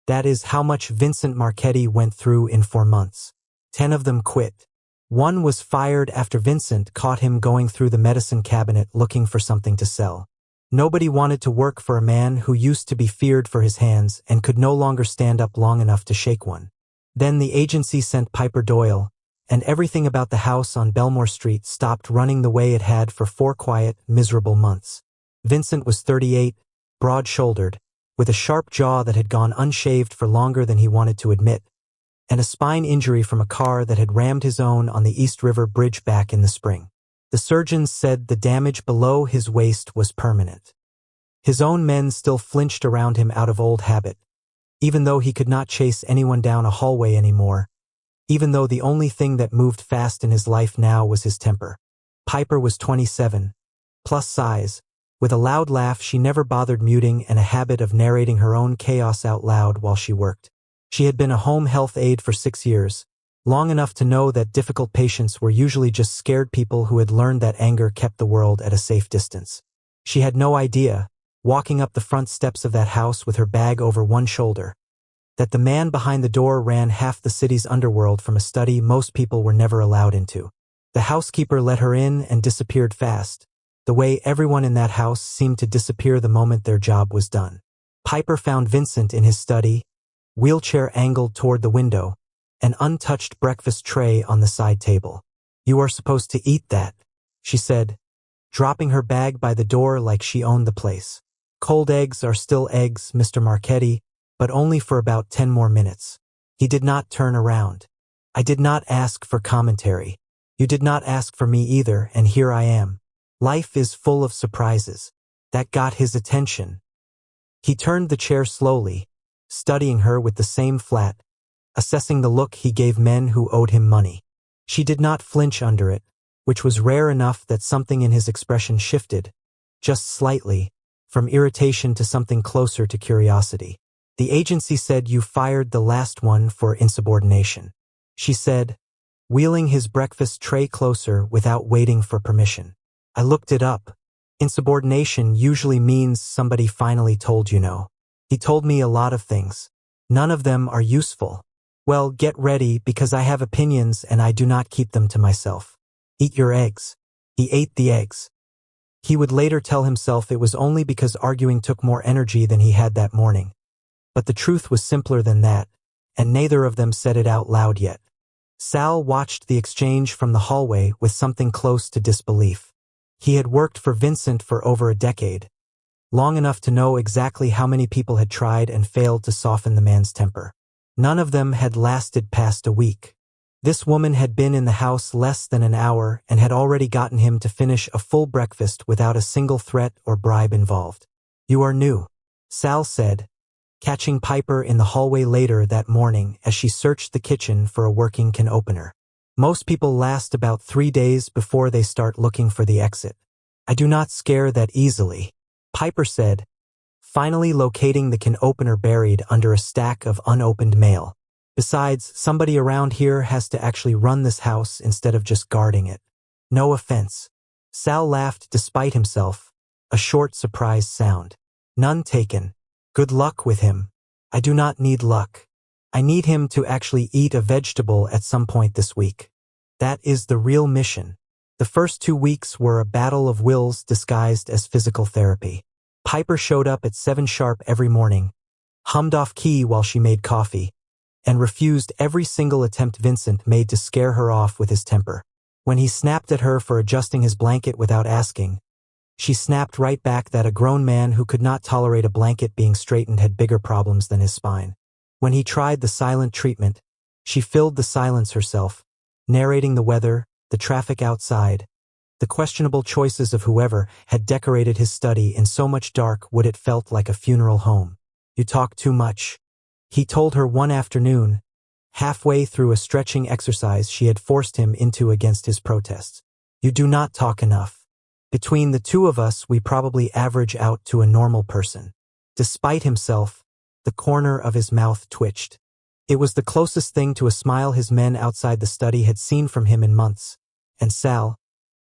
That is how much Vincent Marchetti went through in 4 months. 10 of them quit. 1 was fired after Vincent caught him going through the medicine cabinet looking for something to sell. Nobody wanted to work for a man who used to be feared for his hands and could no longer stand up long enough to shake one. Then the agency sent Piper Doyle, and everything about the house on Belmore Street stopped running the way it had for 4 quiet, miserable months. Vincent was 38, broad-shouldered, with a sharp jaw that had gone unshaved for longer than he wanted to admit, and a spine injury from a car that had rammed his own on the East River Bridge back in the spring. The surgeons said the damage below his waist was permanent. His own men still flinched around him out of old habit, even though he could not chase anyone down a hallway anymore, even though the only thing that moved fast in his life now was his temper. Piper was 27, plus size. With a loud laugh she never bothered muting and a habit of narrating her own chaos out loud while she worked. She had been a home health aide for 6 years, long enough to know that difficult patients were usually just scared people who had learned that anger kept the world at a safe distance. She had no idea, walking up the front steps of that house with her bag over one shoulder, that the man behind the door ran half the city's underworld from a study most people were never allowed into. The housekeeper let her in and disappeared fast, the way everyone in that house seemed to disappear the moment their job was done. Piper found Vincent in his study, wheelchair angled toward the window, an untouched breakfast tray on the side table. "You are supposed to eat that," she said, dropping her bag by the door like she owned the place. "Cold eggs are still eggs, Mr. Marchetti, but only for about 10 more minutes." He did not turn around. "I did not ask for commentary. You did not ask for me either, and here I am. Life is full of surprises." That got his attention. He turned the chair slowly, studying her with the same flat, assessing the look he gave men who owed him money. She did not flinch under it, which was rare enough that something in his expression shifted, just slightly, from irritation to something closer to curiosity. "The agency said you fired the last one for insubordination," she said, wheeling his breakfast tray closer without waiting for permission. "I looked it up. Insubordination usually means somebody finally told you no. He told me a lot of things. None of them are useful. Well, get ready because I have opinions and I do not keep them to myself. Eat your eggs." He ate the eggs. He would later tell himself it was only because arguing took more energy than he had that morning. But the truth was simpler than that, and neither of them said it out loud yet. Sal watched the exchange from the hallway with something close to disbelief. He had worked for Vincent for over a decade, long enough to know exactly how many people had tried and failed to soften the man's temper. None of them had lasted past a week. This woman had been in the house less than an hour and had already gotten him to finish a full breakfast without a single threat or bribe involved. "You are new," Sal said, catching Piper in the hallway later that morning as she searched the kitchen for a working can opener. "Most people last about 3 days before they start looking for the exit. I do not scare that easily," Piper said, finally locating the can opener buried under a stack of unopened mail. "Besides, somebody around here has to actually run this house instead of just guarding it. No offense." Sal laughed despite himself, a short, surprised sound. "None taken. Good luck with him. I do not need luck. I need him to actually eat a vegetable at some point this week. That is the real mission." The first 2 weeks were a battle of wills disguised as physical therapy. Piper showed up at 7 sharp every morning, hummed off key while she made coffee, and refused every single attempt Vincent made to scare her off with his temper. When he snapped at her for adjusting his blanket without asking, she snapped right back that a grown man who could not tolerate a blanket being straightened had bigger problems than his spine. When he tried the silent treatment, she filled the silence herself, narrating the weather, the traffic outside, the questionable choices of whoever had decorated his study in so much dark wood it felt like a funeral home. "You talk too much," he told her one afternoon, halfway through a stretching exercise she had forced him into against his protests. "You do not talk enough. Between the two of us, we probably average out to a normal person." Despite himself, the corner of his mouth twitched. It was the closest thing to a smile his men outside the study had seen from him in months, and Sal,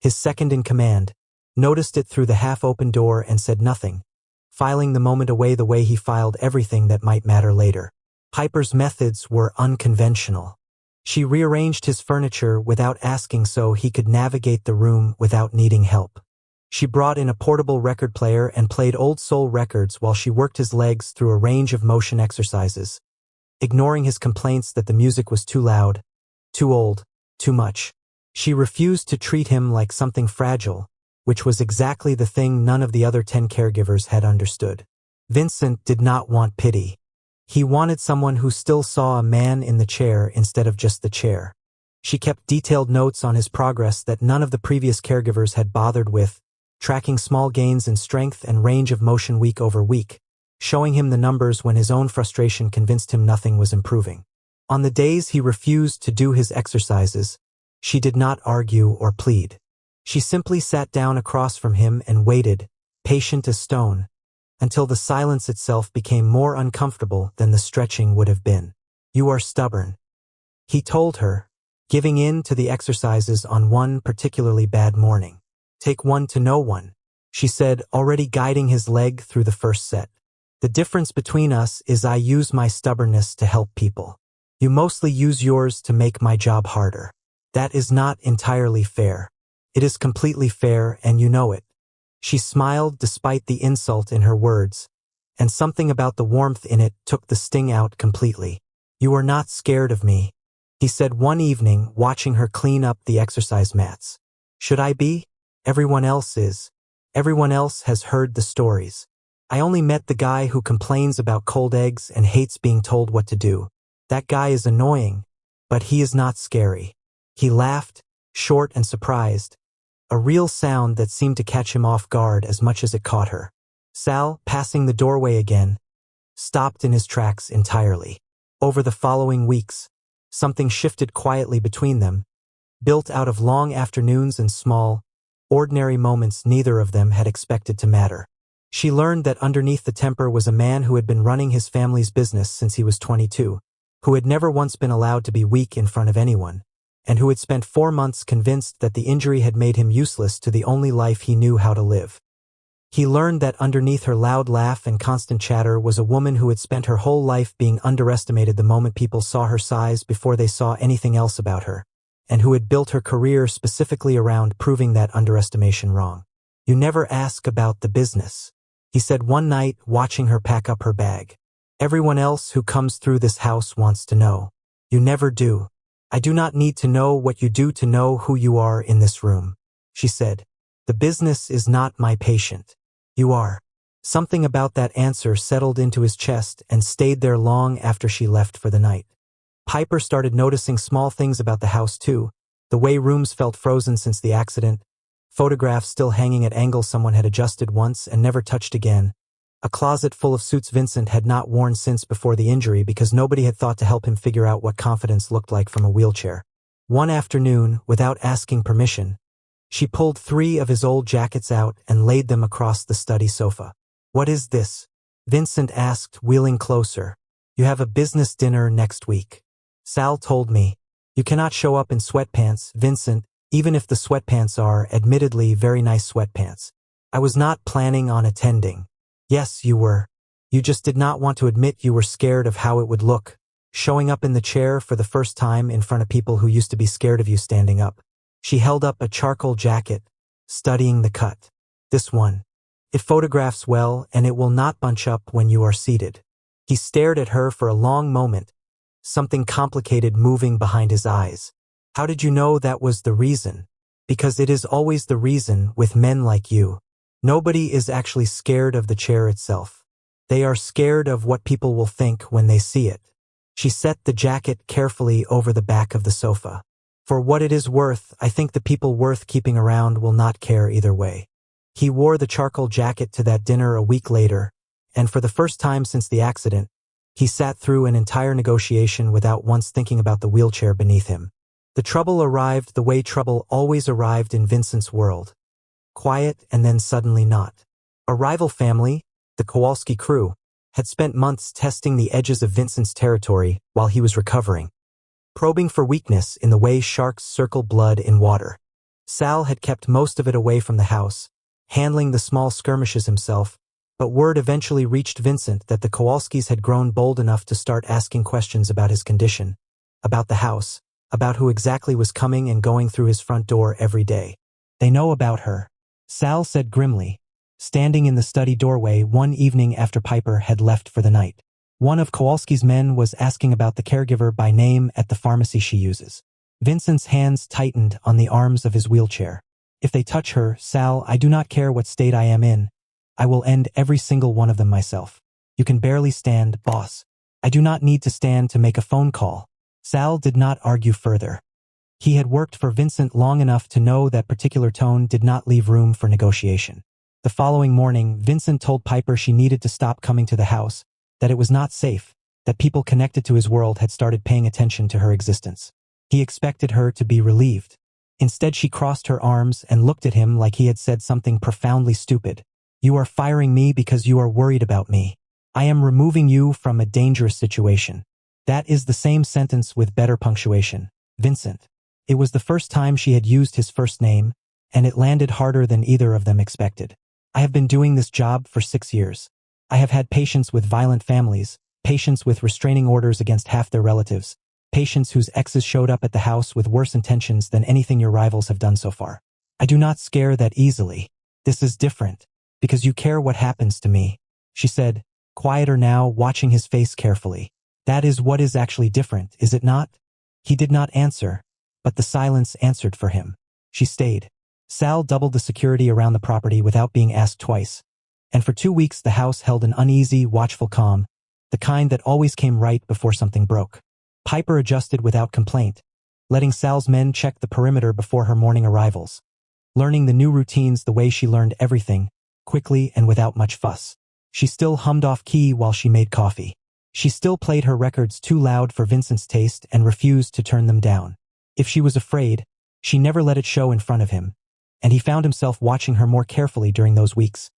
his second in command, noticed it through the half-open door and said nothing, filing the moment away the way he filed everything that might matter later. Piper's methods were unconventional. She rearranged his furniture without asking so he could navigate the room without needing help. She brought in a portable record player and played old soul records while she worked his legs through a range of motion exercises, ignoring his complaints that the music was too loud, too old, too much. She refused to treat him like something fragile, which was exactly the thing none of the other 10 caregivers had understood. Vincent did not want pity. He wanted someone who still saw a man in the chair instead of just the chair. She kept detailed notes on his progress that none of the previous caregivers had bothered with, tracking small gains in strength and range of motion week over week, showing him the numbers when his own frustration convinced him nothing was improving. On the days he refused to do his exercises, she did not argue or plead. She simply sat down across from him and waited, patient as stone, until the silence itself became more uncomfortable than the stretching would have been. "You are stubborn," he told her, giving in to the exercises on one particularly bad morning. "Take one to know one," she said, already guiding his leg through the first set. "The difference between us is I use my stubbornness to help people. You mostly use yours to make my job harder. That is not entirely fair. It is completely fair, and you know it." She smiled despite the insult in her words, and something about the warmth in it took the sting out completely. "You are not scared of me," he said one evening, watching her clean up the exercise mats. "Should I be? Everyone else is. Everyone else has heard the stories. I only met the guy who complains about cold eggs and hates being told what to do. That guy is annoying, but he is not scary." He laughed, short and surprised, a real sound that seemed to catch him off guard as much as it caught her. Sal, passing the doorway again, stopped in his tracks entirely. Over the following weeks, something shifted quietly between them, built out of long afternoons and small, ordinary moments neither of them had expected to matter. She learned that underneath the temper was a man who had been running his family's business since he was 22, who had never once been allowed to be weak in front of anyone, and who had spent 4 months convinced that the injury had made him useless to the only life he knew how to live. He learned that underneath her loud laugh and constant chatter was a woman who had spent her whole life being underestimated the moment people saw her size before they saw anything else about her, and who had built her career specifically around proving that underestimation wrong. "You never ask about the business," he said one night, watching her pack up her bag. "Everyone else who comes through this house wants to know. You never do." "I do not need to know what you do to know who you are in this room," she said. "The business is not my patient. You are." Something about that answer settled into his chest and stayed there long after she left for the night. Piper started noticing small things about the house too, the way rooms felt frozen since the accident, photographs still hanging at angles someone had adjusted once and never touched again, a closet full of suits Vincent had not worn since before the injury because nobody had thought to help him figure out what confidence looked like from a wheelchair. One afternoon, without asking permission, she pulled 3 of his old jackets out and laid them across the study sofa. "What is this?" Vincent asked, wheeling closer. "You have a business dinner next week. Sal told me. You cannot show up in sweatpants, Vincent, even if the sweatpants are, admittedly, very nice sweatpants. I was not planning on attending." "Yes, you were. You just did not want to admit you were scared of how it would look, showing up in the chair for the first time in front of people who used to be scared of you standing up." She held up a charcoal jacket, studying the cut. "This one. It photographs well and it will not bunch up when you are seated." He stared at her for a long moment, something complicated moving behind his eyes. "How did you know that was the reason?" "Because it is always the reason with men like you. Nobody is actually scared of the chair itself. They are scared of what people will think when they see it." She set the jacket carefully over the back of the sofa. "For what it is worth, I think the people worth keeping around will not care either way." He wore the charcoal jacket to that dinner a week later, and for the first time since the accident, he sat through an entire negotiation without once thinking about the wheelchair beneath him. The trouble arrived the way trouble always arrived in Vincent's world. Quiet and then suddenly not. A rival family, the Kowalski crew, had spent months testing the edges of Vincent's territory while he was recovering, probing for weakness in the way sharks circle blood in water. Sal had kept most of it away from the house, handling the small skirmishes himself, But word eventually reached Vincent that the Kowalskis had grown bold enough to start asking questions about his condition, about the house, about who exactly was coming and going through his front door every day. They know about her, Sal said grimly, standing in the study doorway one evening after Piper had left for the night. One of Kowalski's men was asking about the caregiver by name at the pharmacy she uses. Vincent's hands tightened on the arms of his wheelchair. If they touch her, Sal, I do not care what state I am in. I will end every single one of them myself. You can barely stand, boss. I do not need to stand to make a phone call. Sal did not argue further. He had worked for Vincent long enough to know that particular tone did not leave room for negotiation. The following morning, Vincent told Piper she needed to stop coming to the house, that it was not safe, that people connected to his world had started paying attention to her existence. He expected her to be relieved. Instead, she crossed her arms and looked at him like he had said something profoundly stupid. You are firing me because you are worried about me. I am removing you from a dangerous situation. That is the same sentence with better punctuation. Vincent. It was the first time she had used his first name, and it landed harder than either of them expected. I have been doing this job for 6 years. I have had patients with violent families, patients with restraining orders against half their relatives, patients whose exes showed up at the house with worse intentions than anything your rivals have done so far. I do not scare that easily. This is different, because you care what happens to me, she said, quieter now, watching his face carefully. That is what is actually different, is it not? He did not answer, but the silence answered for him. She stayed. Sal doubled the security around the property without being asked twice, and for 2 weeks the house held an uneasy, watchful calm, the kind that always came right before something broke. Piper adjusted without complaint, letting Sal's men check the perimeter before her morning arrivals, learning the new routines the way she learned everything, quickly and without much fuss. She still hummed off key while she made coffee. She still played her records too loud for Vincent's taste and refused to turn them down. If she was afraid, she never let it show in front of him, and he found himself watching her more carefully during those weeks,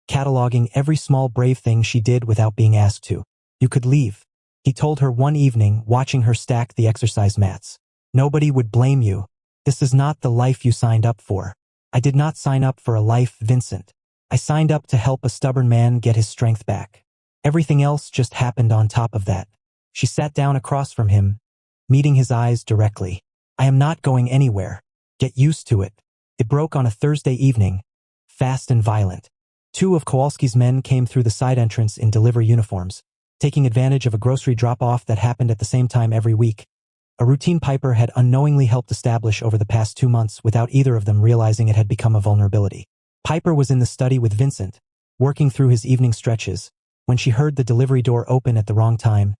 cataloging every small brave thing she did without being asked to. You could leave, he told her one evening, watching her stack the exercise mats. Nobody would blame you. This is not the life you signed up for. I did not sign up for a life, Vincent. I signed up to help a stubborn man get his strength back. Everything else just happened on top of that. She sat down across from him, meeting his eyes directly. I am not going anywhere. Get used to it. It broke on a Thursday evening, fast and violent. 2 of Kowalski's men came through the side entrance in delivery uniforms, taking advantage of a grocery drop-off that happened at the same time every week, a routine Piper had unknowingly helped establish over the past 2 months without either of them realizing it had become a vulnerability. Piper was in the study with Vincent, working through his evening stretches, when she heard the delivery door open at the wrong time,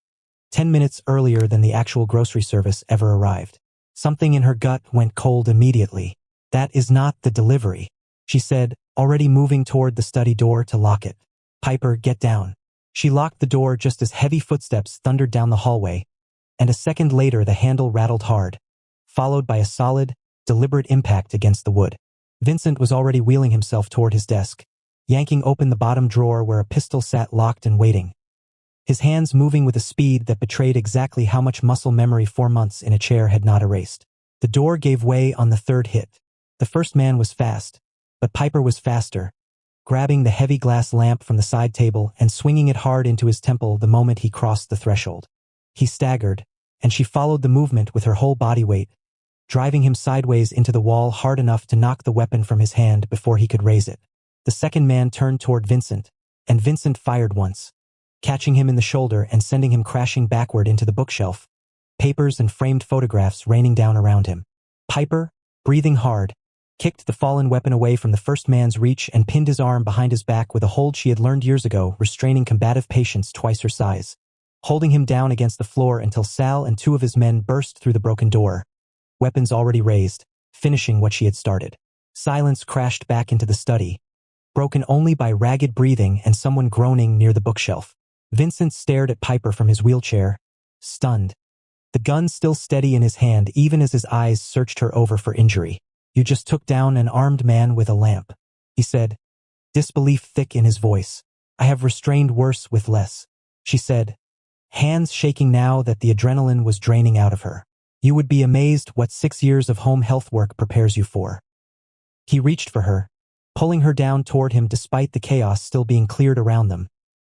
10 minutes earlier than the actual grocery service ever arrived. Something in her gut went cold immediately. That is not the delivery, she said, already moving toward the study door to lock it. Piper, get down. She locked the door just as heavy footsteps thundered down the hallway, and a second later the handle rattled hard, followed by a solid, deliberate impact against the wood. Vincent was already wheeling himself toward his desk, yanking open the bottom drawer where a pistol sat locked and waiting, his hands moving with a speed that betrayed exactly how much muscle memory 4 months in a chair had not erased. The door gave way on the third hit. The first man was fast, but Piper was faster, grabbing the heavy glass lamp from the side table and swinging it hard into his temple the moment he crossed the threshold. He staggered, and she followed the movement with her whole body weight, driving him sideways into the wall hard enough to knock the weapon from his hand before he could raise it. The second man turned toward Vincent, and Vincent fired once, catching him in the shoulder and sending him crashing backward into the bookshelf, papers and framed photographs raining down around him. Piper, breathing hard, kicked the fallen weapon away from the first man's reach and pinned his arm behind his back with a hold she had learned years ago, restraining combative patients twice her size, holding him down against the floor until Sal and 2 of his men burst through the broken door, weapons already raised, finishing what she had started. Silence crashed back into the study, broken only by ragged breathing and someone groaning near the bookshelf. Vincent stared at Piper from his wheelchair, stunned, the gun still steady in his hand even as his eyes searched her over for injury. You just took down an armed man with a lamp, he said, disbelief thick in his voice. I have restrained worse with less, she said, hands shaking now that the adrenaline was draining out of her. You would be amazed what 6 years of home health work prepares you for. He reached for her, pulling her down toward him despite the chaos still being cleared around them,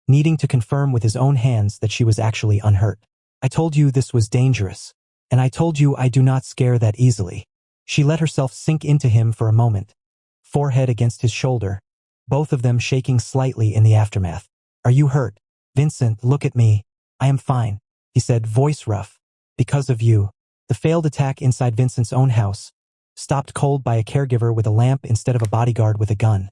needing to confirm with his own hands that she was actually unhurt. I told you this was dangerous, and I told you I do not scare that easily. She let herself sink into him for a moment, forehead against his shoulder, both of them shaking slightly in the aftermath. Are you hurt? Vincent, look at me. I am fine, he said, voice rough. Because of you. The failed attack inside Vincent's own house, stopped cold by a caregiver with a lamp instead of a bodyguard with a gun,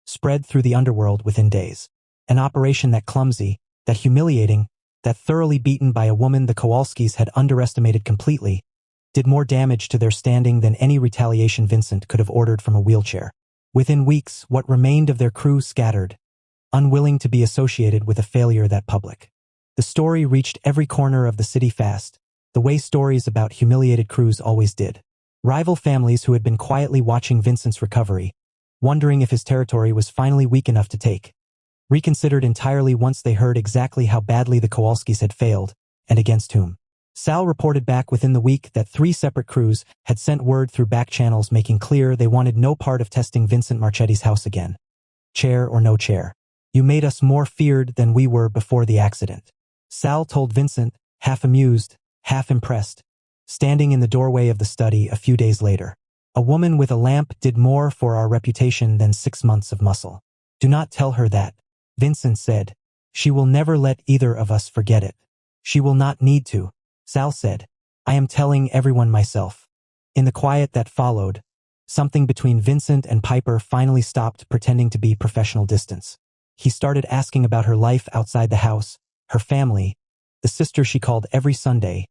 spread through the underworld within days. An operation that clumsy, that humiliating, that thoroughly beaten by a woman the Kowalskis had underestimated completely, did more damage to their standing than any retaliation Vincent could have ordered from a wheelchair. Within weeks, what remained of their crew scattered, unwilling to be associated with a failure that public. The story reached every corner of the city fast, the way stories about humiliated crews always did. Rival families who had been quietly watching Vincent's recovery, wondering if his territory was finally weak enough to take, reconsidered entirely once they heard exactly how badly the Kowalskis had failed, and against whom. Sal reported back within the week that 3 separate crews had sent word through back channels making clear they wanted no part of testing Vincent Marchetti's house again. Chair or no chair. You made us more feared than we were before the accident. Sal told Vincent, half amused, half impressed, standing in the doorway of the study a few days later. A woman with a lamp did more for our reputation than 6 months of muscle. Do not tell her that, Vincent said. She will never let either of us forget it. She will not need to, Sal said. I am telling everyone myself. In the quiet that followed, something between Vincent and Piper finally stopped pretending to be professional distance. He started asking about her life outside the house, her family, the sister she called every Sunday,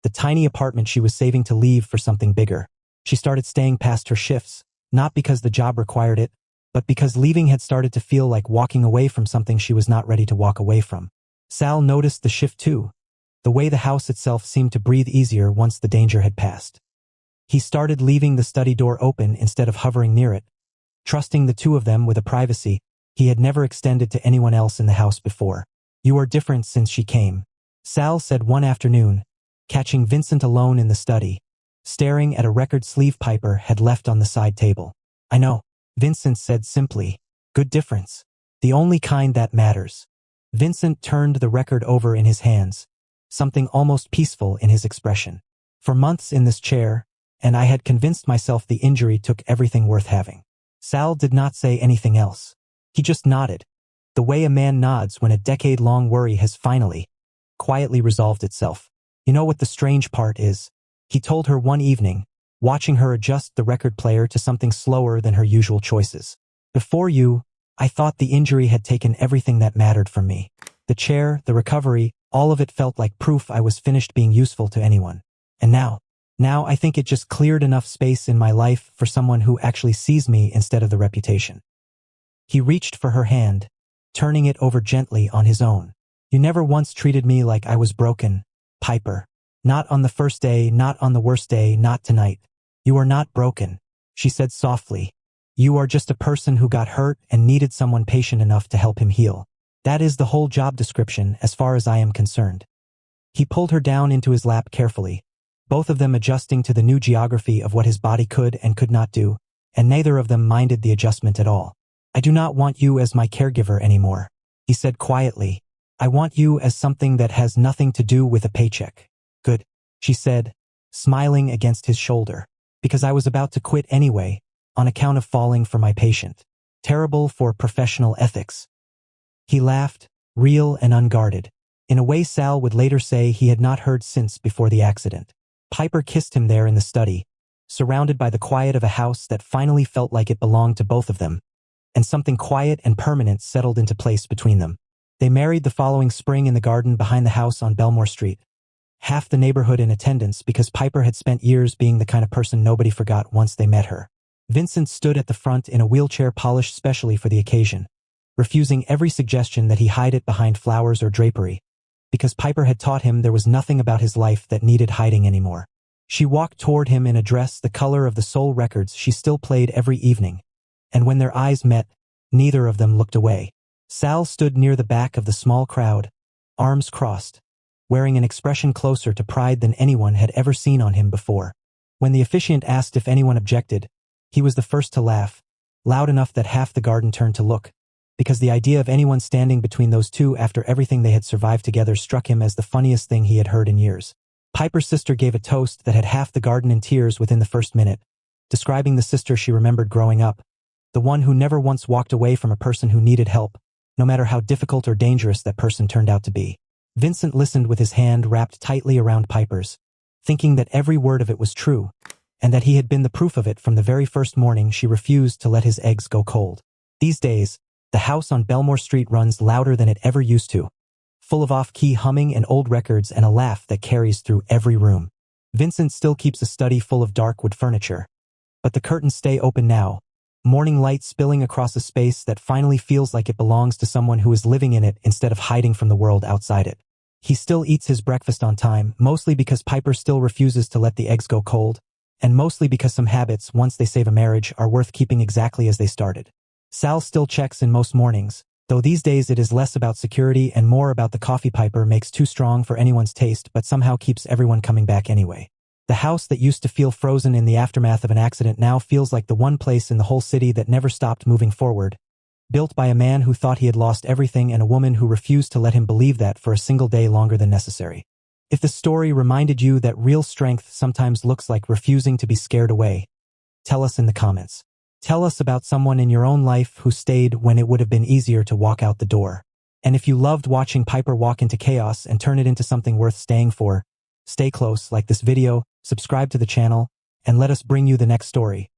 the tiny apartment she was saving to leave for something bigger. She started staying past her shifts, not because the job required it, but because leaving had started to feel like walking away from something she was not ready to walk away from. Sal noticed the shift too, the way the house itself seemed to breathe easier once the danger had passed. He started leaving the study door open instead of hovering near it, trusting the two of them with a privacy he had never extended to anyone else in the house before. You are different since she came, Sal said one afternoon, catching Vincent alone in the study, staring at a record sleeve Piper had left on the side table. I know, Vincent said simply. Good difference. The only kind that matters. Vincent turned the record over in his hands, something almost peaceful in his expression. For months in this chair, and I had convinced myself the injury took everything worth having. Sal did not say anything else. He just nodded, the way a man nods when a decade-long worry has finally, quietly resolved itself. You know what the strange part is? He told her one evening, watching her adjust the record player to something slower than her usual choices. Before you, I thought the injury had taken everything that mattered from me. The chair, the recovery, all of it felt like proof I was finished being useful to anyone. And now I think it just cleared enough space in my life for someone who actually sees me instead of the reputation. He reached for her hand, turning it over gently on his own. You never once treated me like I was broken, Piper. Not on the first day, not on the worst day, not tonight. You are not broken, she said softly. You are just a person who got hurt and needed someone patient enough to help him heal. That is the whole job description as far as I am concerned. He pulled her down into his lap carefully, both of them adjusting to the new geography of what his body could and could not do, and neither of them minded the adjustment at all. I do not want you as my caregiver anymore, he said quietly. I want you as something that has nothing to do with a paycheck. Good, she said, smiling against his shoulder. Because I was about to quit anyway, on account of falling for my patient. Terrible for professional ethics. He laughed, real and unguarded, in a way Sal would later say he had not heard since before the accident. Piper kissed him there in the study, surrounded by the quiet of a house that finally felt like it belonged to both of them, and something quiet and permanent settled into place between them. They married the following spring in the garden behind the house on Belmore Street. Half the neighborhood in attendance because Piper had spent years being the kind of person nobody forgot once they met her. Vincent stood at the front in a wheelchair polished specially for the occasion, refusing every suggestion that he hide it behind flowers or drapery, because Piper had taught him there was nothing about his life that needed hiding anymore. She walked toward him in a dress the color of the soul records she still played every evening, and when their eyes met, neither of them looked away. Sal stood near the back of the small crowd, arms crossed, wearing an expression closer to pride than anyone had ever seen on him before. When the officiant asked if anyone objected, he was the first to laugh, loud enough that half the garden turned to look, because the idea of anyone standing between those two after everything they had survived together struck him as the funniest thing he had heard in years. Piper's sister gave a toast that had half the garden in tears within the first minute, describing the sister she remembered growing up, the one who never once walked away from a person who needed help, no matter how difficult or dangerous that person turned out to be. Vincent listened with his hand wrapped tightly around Piper's, thinking that every word of it was true, and that he had been the proof of it from the very first morning she refused to let his eggs go cold. These days, the house on Belmore Street runs louder than it ever used to, full of off-key humming and old records and a laugh that carries through every room. Vincent still keeps a study full of dark wood furniture, but the curtains stay open now, morning light spilling across a space that finally feels like it belongs to someone who is living in it instead of hiding from the world outside it. He still eats his breakfast on time, mostly because Piper still refuses to let the eggs go cold, and mostly because some habits, once they save a marriage, are worth keeping exactly as they started. Sal still checks in most mornings, though these days it is less about security and more about the coffee Piper makes too strong for anyone's taste but somehow keeps everyone coming back anyway. The house that used to feel frozen in the aftermath of an accident now feels like the one place in the whole city that never stopped moving forward, built by a man who thought he had lost everything and a woman who refused to let him believe that for a single day longer than necessary. If the story reminded you that real strength sometimes looks like refusing to be scared away, tell us in the comments. Tell us about someone in your own life who stayed when it would have been easier to walk out the door. And if you loved watching Piper walk into chaos and turn it into something worth staying for, stay close, like this video, subscribe to the channel, and let us bring you the next story.